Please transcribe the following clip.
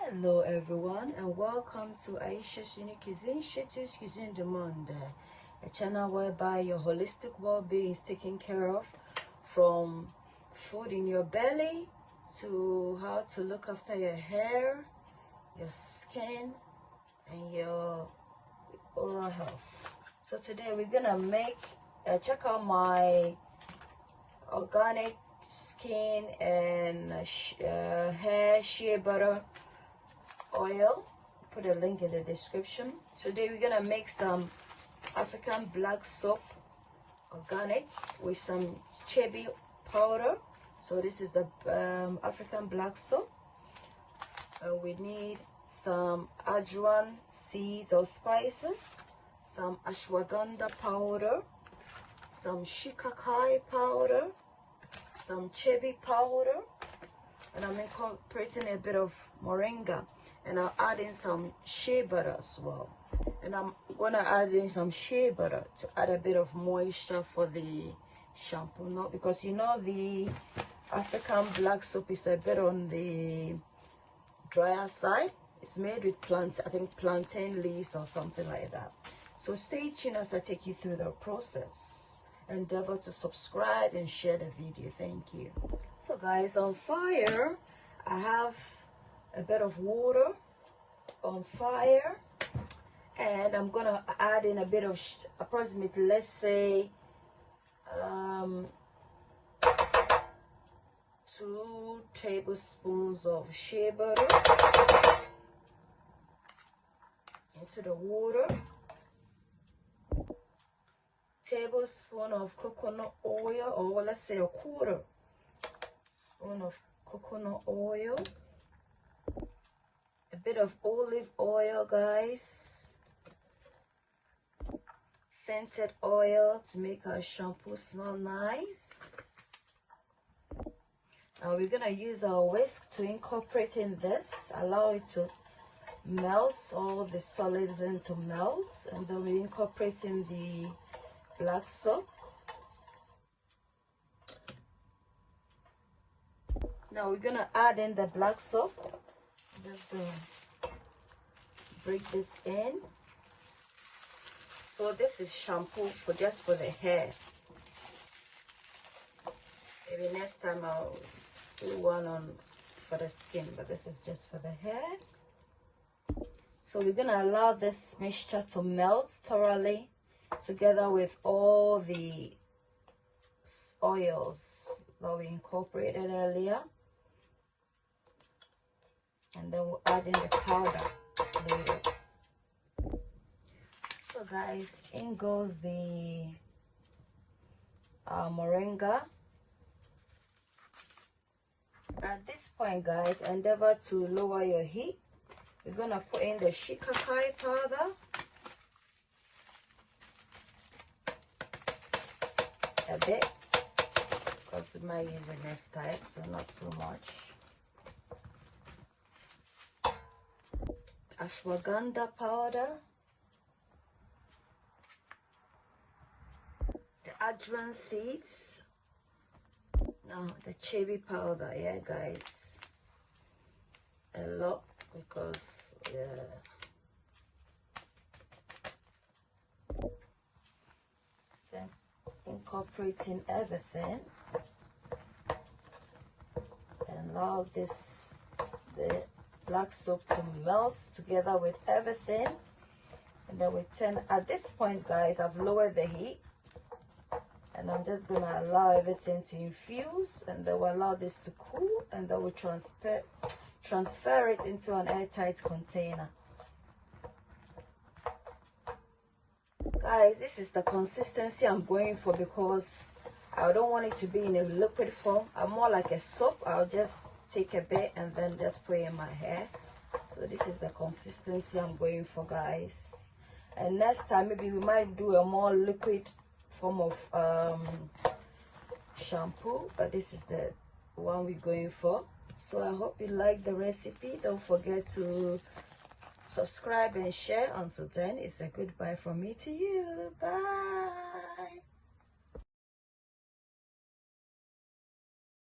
Hello everyone and welcome to Ayesha's Unique Cuisine, Shitty's Cuisine du Monde, a channel whereby your holistic well-being is taken care of, from food in your belly to how to look after your hair, your skin and your oral health. So today we're gonna make check out my organic skin and hair shea butter oil. Put a link in the description. Today we're gonna make some African black soap, organic, with some Chebe powder. So this is the African black soap. We need some Adjwain seeds or spices, some Aswagander powder, some Shikakai powder, some Chebe powder, and I'm incorporating a bit of Moringa, and I'll add in some shea butter as well. And I'm gonna add in some shea butter to add a bit of moisture for the shampoo, not because you know the African black soap is a bit on the drier side. It's made with plantain leaves or something like that. So stay tuned as I take you through the process. Endeavor to subscribe and share the video. Thank you. So guys, on fire I have a bit of water on fire, and I'm gonna add in a bit of approximately, let's say 2 tablespoons of shea butter into the water, tablespoon of coconut oil, or let's say a quarter spoon of coconut oil, a bit of olive oil, guys, scented oil to make our shampoo smell nice. Now we're gonna use our whisk to incorporate in this, allow it to melt, all the solids into melt, and then we incorporate in the black soap. Now we're gonna add in the black soap. Just gonna break this in. So this is shampoo for just for the hair. Maybe next time I'll do one on for the skin, but this is just for the hair. So we're gonna allow this mixture to melt thoroughly together with all the oils that we incorporated earlier, and then we'll add in the powder later. So guys, in goes the Moringa. At this point guys, endeavor to lower your heat. We're gonna put in the Shikakai powder, a bit, because we might use it next time, so not too much. Ashwagandha powder, the Adjwain seeds, now the Chebe powder, yeah guys, a lot, because then incorporating everything, and allow the black soap to melt together with everything, and then we turn. At this point guys, I've lowered the heat, and I'm just gonna allow everything to infuse, and then we'll allow this to cool, and then we'll transfer it into an airtight container. Guys, this is the consistency I'm going for, because I don't want it to be in a liquid form. I'm more like a soap. I'll just take a bit and then just put it in my hair. So this is the consistency I'm going for, guys. And next time maybe we might do a more liquid form of shampoo, but this is the one we're going for. So I hope you like the recipe. Don't forget to subscribe and share. Until then, it's a goodbye from me to you. Bye.